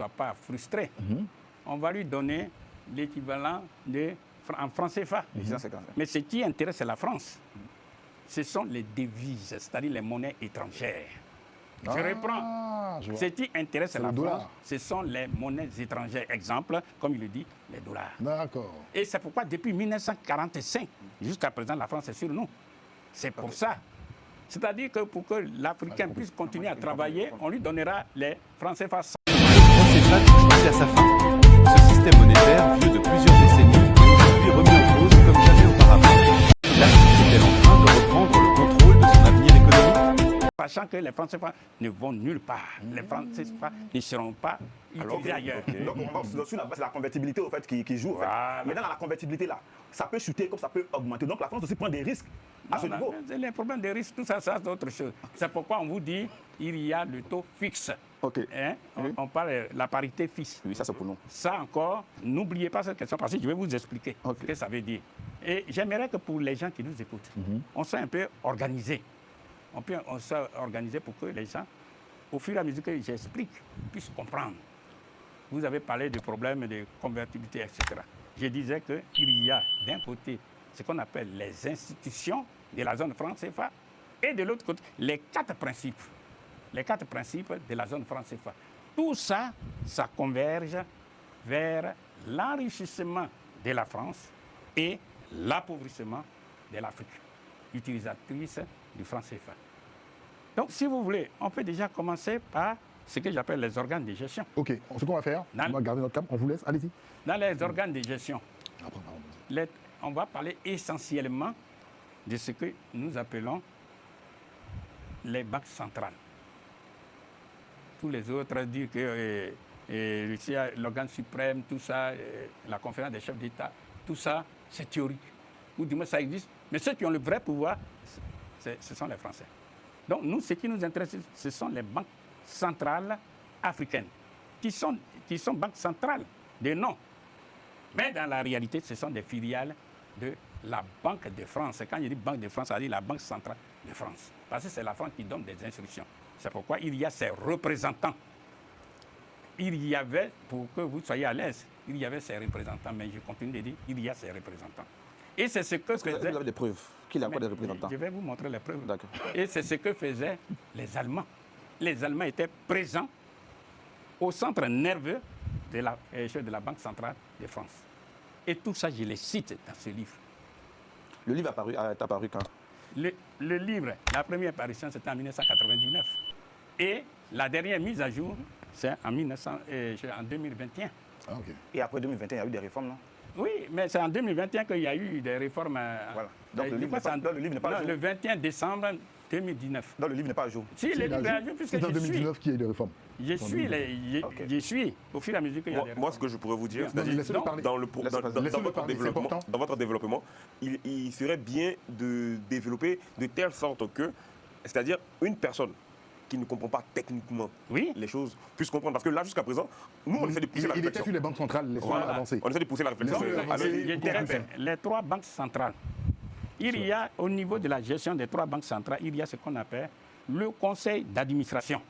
soit pas frustré, on va lui donner l'équivalent en franc CFA. Mais ce qui intéresse la France, ce sont les devises, c'est-à-dire les monnaies étrangères. Je reprends. Ce qui intéresse la France, ce sont les monnaies étrangères. Exemple, comme il le dit, les dollars. D'accord. Et c'est pourquoi depuis 1945, jusqu'à présent, la France est sur nous. C'est pour ça. C'est-à-dire que pour que l'Africain puisse continuer à travailler, on lui donnera les francs CFA. Le franc CFA touche à sa fin. Ce système monétaire, vieux de plusieurs décennies, est aujourd'hui remis en cause comme jamais auparavant. L'Afrique est-elle en train de reprendre le contrôle de son avenir économique? Sachant que les francs CFA ne vont nulle part. Les francs CFA ne seront pas utilisés ailleurs. Donc sur la base, c'est la convertibilité au fait, qui joue. Voilà. Mais dans la convertibilité, là, ça peut chuter comme ça peut augmenter. Donc la France aussi prend des risques à ce niveau. Les problèmes des risques, tout ça, c'est autre chose. C'est pourquoi on vous dit il y a le taux fixe. Hein? On parle de la parité fixe. Oui, ça c'est pour nous. Ça encore, n'oubliez pas cette question parce que je vais vous expliquer ce que ça veut dire. Et j'aimerais que pour les gens qui nous écoutent, on soit un peu organisés. On soit organisé pour que les gens, au fur et à mesure que j'explique, puissent comprendre. Vous avez parlé du problème de convertibilité, etc. Je disais qu'il y a d'un côté ce qu'on appelle les institutions de la zone franc CFA et de l'autre côté les quatre principes de la zone franc CFA. Tout ça, ça converge vers l'enrichissement de la France et l'appauvrissement de l'Afrique, utilisatrice du franc CFA. Donc, si vous voulez, on peut déjà commencer par ce que j'appelle les organes de gestion. OK. Ce qu'on va faire, on va garder notre cap, on vous laisse, allez-y. Dans les organes de gestion, on va parler essentiellement de ce que nous appelons les banques centrales. Tous les autres disent que l'organe suprême, tout ça, la conférence des chefs d'État, tout ça, c'est théorique. Ou du moins, ça existe. Mais ceux qui ont le vrai pouvoir, ce sont les Français. Donc, nous, ce qui nous intéresse, ce sont les banques centrales africaines, qui sont banques centrales de nom. Mais dans la réalité, ce sont des filiales de la Banque de France. Et quand je dis Banque de France, ça veut dire la Banque centrale de France. Parce que c'est la France qui donne des instructions. C'est pourquoi il y a ces représentants. Il y avait, pour que vous soyez à l'aise, il y avait ces représentants, mais je continue de dire, il y a ces représentants. Et c'est ce que faisaient... Vous avez des preuves qu'il n'y a pas de représentants. Je vais vous montrer les preuves. D'accord. Et c'est ce que faisaient les Allemands. Les Allemands étaient présents au centre nerveux de la Banque centrale de France. Et tout ça, je les cite dans ce livre. Le livre est apparu quand? Le livre, la première parution, c'était en 1999. Et la dernière mise à jour, c'est en 2021. Ah, OK. Et après 2021, il y a eu des réformes, non? Oui, mais c'est en 2021 qu'il y a eu des réformes. Voilà. Donc le livre n'est pas à jour. Le 21 décembre 2019. Donc le livre n'est pas à jour. Si, le livre est à jour, puisque c'est en 2019 qu'il y a eu des réformes. Je suis au fur et à mesure qu'il y a des réformes. Moi, ce que je pourrais vous dire, dans votre développement, il serait bien de développer de telle sorte que, c'est-à-dire une personne qui ne comprend pas techniquement les choses puisse comprendre. Parce que là, jusqu'à présent, nous, on essaie de pousser la réflexion. Il était sur les banques centrales, les soins avancés. On essaie de pousser la réflexion. Je dirais les trois banques centrales. Il y a, au niveau de la gestion des trois banques centrales, il y a ce qu'on appelle le conseil d'administration.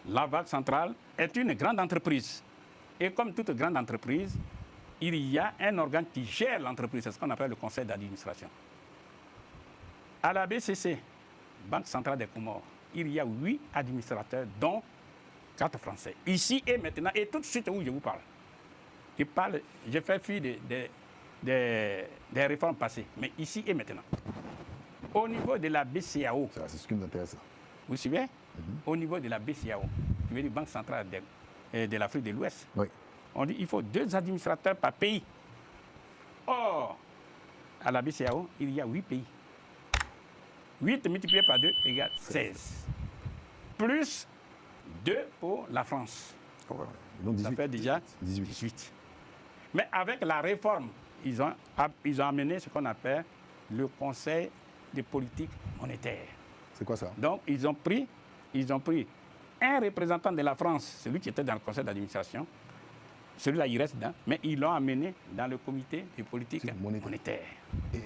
La banque centrale est une grande entreprise. Et comme toute grande entreprise, il y a un organe qui gère l'entreprise. C'est ce qu'on appelle le conseil d'administration. À la BCC, Banque centrale des Comores, il y a 8 administrateurs, dont 4 Français. Ici et maintenant, et tout de suite où je vous parle. Je fais fi des réformes passées, mais ici et maintenant. Au niveau de la BCAO, c'est ce qui nous intéresse. Vous suivez? Au niveau de la BCAO, qui veut dire Banque centrale de l'Afrique de l'Ouest, on dit qu'il faut 2 administrateurs par pays. Or, à la BCAO, il y a 8 pays. 8 multiplié par 2 égale 16. Plus 2 pour la France. Donc 18. Ça fait déjà 18. Mais avec la réforme, ils ont amené ce qu'on appelle le Conseil de politique monétaire. C'est quoi ça? Donc, ils ont pris un représentant de la France, celui qui était dans le conseil d'administration. Celui-là, il reste dedans, mais ils l'ont amené dans le comité de politique monétaire.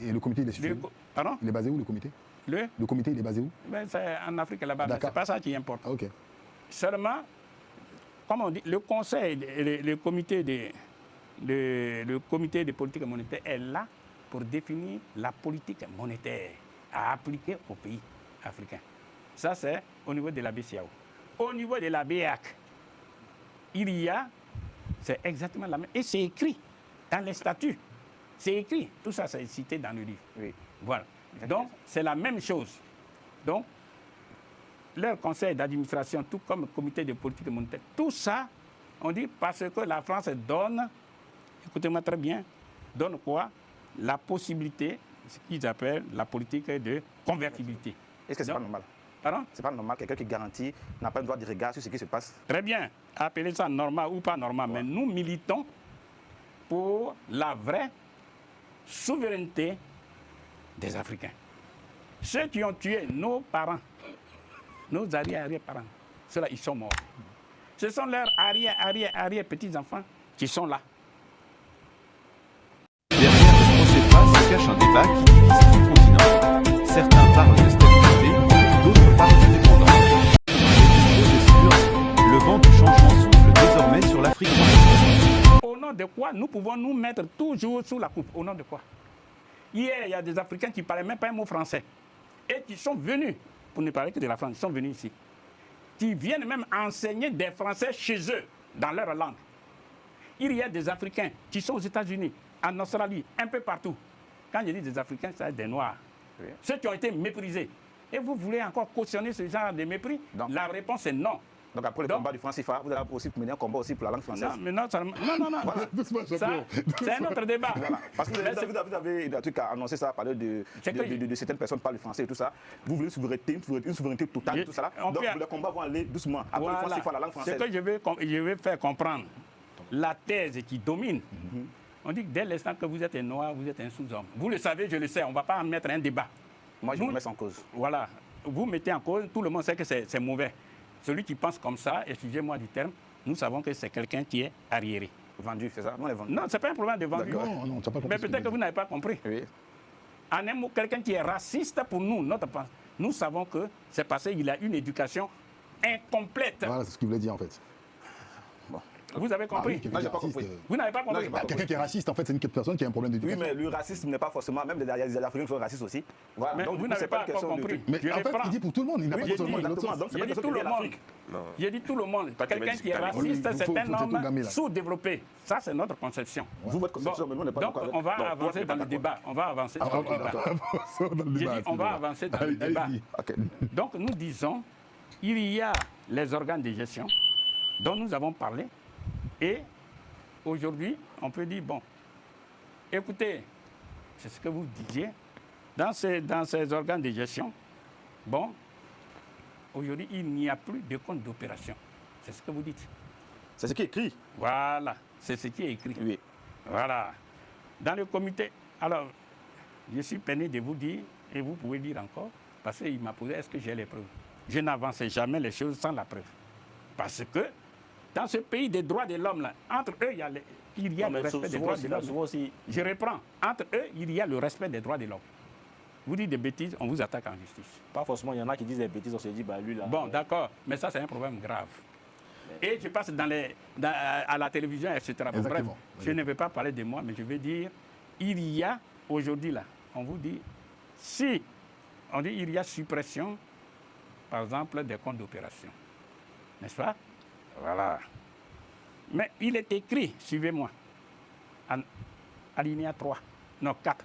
Et le comité, il est situé où? Pardon? Il est basé où, le comité? Le comité, il est basé où? C'est en Afrique là-bas, mais ce n'est pas ça qui importe. OK. Seulement, comme on dit, le conseil, le comité de politique monétaire est là pour définir la politique monétaire à appliquer aux pays africains. Ça, c'est au niveau de la BCAO. Au niveau de la BEAC, c'est exactement la même. Et c'est écrit dans les statuts. C'est écrit. Tout ça, c'est cité dans le livre. Oui. Voilà. Donc, c'est la même chose. Donc, leur conseil d'administration, tout comme le comité de politique monétaire, tout ça, on dit parce que la France donne, écoutez-moi très bien, donne quoi? La possibilité, ce qu'ils appellent la politique de convertibilité. Est-ce que c'est pas normal? Pardon? C'est pas normal, quelqu'un qui garantit n'a pas le droit de regard sur ce qui se passe. Très bien, appelez ça normal ou pas normal, mais nous militons pour la vraie souveraineté des Africains. Ceux qui ont tué nos parents, nos arrière-parents, ceux-là, ils sont morts. Ce sont leurs arrière-petits-enfants qui sont là. Derrière le procès-pas se cache un débat qui divise tout le continent. Certains parlent de stabilité, d'autres parlent d'indépendance. Mais une chose est sûre, le vent du changement souffle désormais sur l'Afrique francophone. Au nom de quoi nous pouvons nous mettre toujours sous la coupe? Au nom de quoi? Hier, il y a des Africains qui ne parlaient même pas un mot français et qui sont venus, pour ne parler que de la France, ils sont venus ici, qui viennent même enseigner des Français chez eux, dans leur langue. Il y a des Africains qui sont aux États-Unis, en Australie, un peu partout. Quand je dis des Africains, c'est des Noirs. Oui. Ceux qui ont été méprisés. Et vous voulez encore cautionner ce genre de mépris? Donc, la réponse est non. Donc après le combat du franc CFA, vous allez aussi mener un combat aussi pour la langue française. Non, mais non, non. Voilà. C'est un autre débat. Voilà. Parce que vous avez un truc à annoncer ça, à parler de certaines personnes qui parlent le français et tout ça. Vous voulez une souveraineté totale et tout ça là. Donc les combats vont aller doucement. Après le franc CFA, la langue française. Ce que je vais faire comprendre, la thèse qui domine, on dit que dès l'instant que vous êtes un noir, vous êtes un sous-homme. Vous le savez, je le sais, on ne va pas en mettre un débat. Moi, je vous mets ça en cause. Voilà. Vous mettez en cause, tout le monde sait que c'est mauvais. Celui qui pense comme ça, excusez-moi du terme, nous savons que c'est quelqu'un qui est arriéré. Vendu, c'est ça? Non, ce n'est pas un problème de vendu. Non, pas mais peut-être que vous n'avez pas compris. Oui. En un mot, quelqu'un qui est raciste pour nous, nous savons que c'est parce qu'il a une éducation incomplète. Voilà, c'est ce qu'il voulait dire en fait. Bon. Vous avez compris? Non, j'ai pas compris. Vous n'avez pas compris? Quelqu'un qui est raciste, en fait, c'est une personne qui a un problème d'éducation. Oui, mais le racisme n'est pas forcément, même les Africains qui sont racistes aussi. Voilà. Mais donc, vous n'avez pas compris. Mais en fait, il dit pour tout le monde, il n'a pas dit seulement dans l'autre sens. J'ai dit tout le monde. J'ai dit tout le monde. Quelqu'un qui est raciste, c'est un homme sous-développé. Ça, c'est notre conception. Vous, votre conception, mais nous, on n'est pas d'accord. Donc, on va avancer dans le débat. On va avancer dans le débat. J'ai dit, on va avancer dans le débat. Donc, nous disons, il y a les organes de gestion dont nous avons parlé et aujourd'hui, on peut dire, bon, écoutez, c'est ce que vous disiez, dans ces organes de gestion, bon, aujourd'hui, il n'y a plus de compte d'opération. C'est ce que vous dites. C'est ce qui est écrit. Voilà, c'est ce qui est écrit. Oui. Voilà. Dans le comité, alors, je suis peiné de vous dire, et vous pouvez dire encore, parce qu'il m'a posé, est-ce que j'ai les preuves? Je n'avance jamais les choses sans la preuve. Parce que, dans ce pays des droits de l'homme, entre eux, il y a le respect des droits de l'homme. Je reprends. Entre eux, il y a le respect des droits de l'homme. Vous dites des bêtises, on vous attaque en justice. Pas forcément, il y en a qui disent des bêtises, on se dit, bah lui là. Bon, d'accord, mais ça, c'est un problème grave. Et je passe à la télévision, etc. Bon, bref, je ne vais pas parler de moi, mais je vais dire, il y a aujourd'hui là, on vous dit, si on dit il y a suppression, par exemple, des comptes d'opération. N'est-ce pas? Voilà. Mais il est écrit, suivez-moi, alinéa 3, non 4,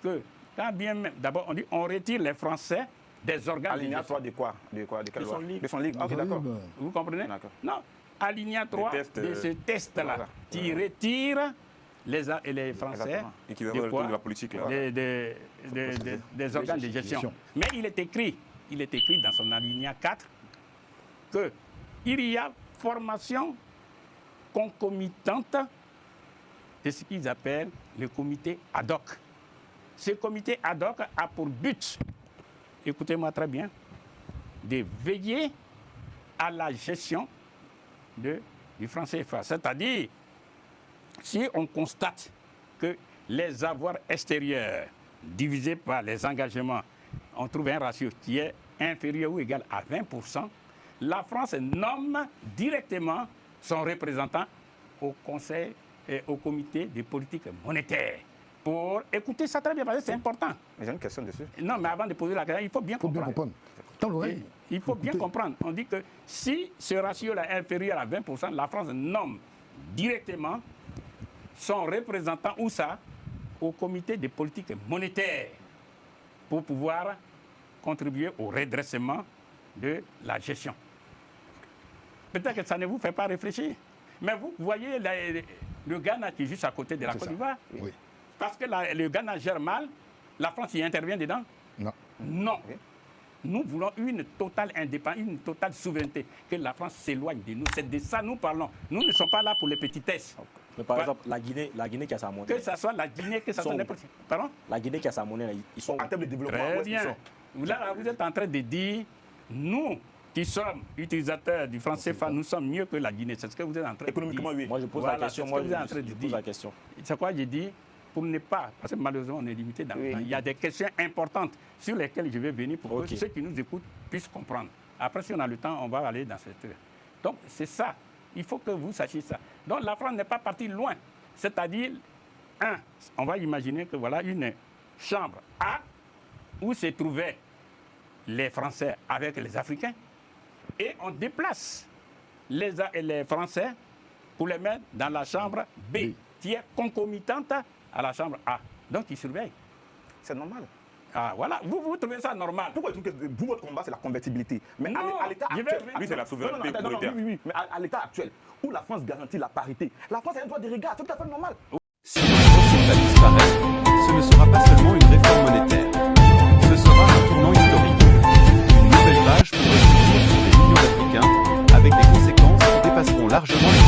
que quand bien même, d'abord on dit on retire les Français des organes. Alinéa 3 de quoi? De quelle loi? De son livre. Ok, d'accord. Vous comprenez? Non, alinéa 3 de ce test-là, qui retire les Français de la politique, là. des organes de gestion. Mais il est écrit dans son alinéa 4 que il y a formation concomitante de ce qu'ils appellent le comité ad hoc. Ce comité ad hoc a pour but, écoutez-moi très bien, de veiller à la gestion du franc CFA. C'est-à-dire, si on constate que les avoirs extérieurs divisés par les engagements, on trouve un ratio qui est inférieur ou égal à 20%, la France nomme directement son représentant au Conseil et au comité de politique monétaire. Pour écouter ça très bien, parce que c'est important. J'ai une question dessus. Non, mais avant de poser la question, il faut bien comprendre. Il faut bien comprendre. On dit que si ce ratio-là est inférieur à 20%, la France nomme directement son représentant ou ça au comité de politique monétaire pour pouvoir contribuer au redressement de la gestion. Peut-être que ça ne vous fait pas réfléchir. Mais vous voyez le Ghana qui est juste à côté de la Côte d'Ivoire. Oui. Parce que le Ghana gère mal, la France y intervient dedans? Non. Non. Nous voulons une totale indépendance, une totale souveraineté, que la France s'éloigne de nous. C'est de ça que nous parlons. Nous ne sommes pas là pour les petitesses. Mais par exemple, la Guinée qui a sa monnaie. Que ce soit la Guinée, que ce soit n'importe. Pardon? La Guinée qui a sa monnaie, là, ils sont en termes de développement. Très bien. Là, vous êtes en train de dire, nous qui sommes utilisateurs du franc CFA, nous sommes mieux que la Guinée. C'est ce que vous êtes en train de dire. Économiquement, oui. Moi, je pose la question. Moi, je pose la question. C'est quoi j'ai dit? Pour ne pas, parce que malheureusement on est limité dans le temps. Il y a des questions importantes sur lesquelles je vais venir pour que ceux qui nous écoutent puissent comprendre. Après, si on a le temps, on va aller dans cette heure. Donc, c'est ça. Il faut que vous sachiez ça. Donc, la France n'est pas partie loin. C'est-à-dire, on va imaginer que voilà une chambre A où se trouvaient les Français avec les Africains et on déplace les Français pour les mettre dans la chambre B, qui est concomitante à la chambre A. Donc, ils surveillent. C'est normal. Ah, voilà. Vous trouvez ça normal? Pourquoi vous, votre combat, c'est la convertibilité? Mais non, à l'état actuel... Oui, c'est la souveraineté monétaire. Oui, mais à l'état actuel, où la France garantit la parité, la France a un droit de regard, c'est tout à fait normal. Si le CFA disparaît, ce ne sera pas seulement une réforme monétaire. Ce sera un tournant historique. Une nouvelle page pour réunir des millions d'Africains, avec des conséquences qui dépasseront largement les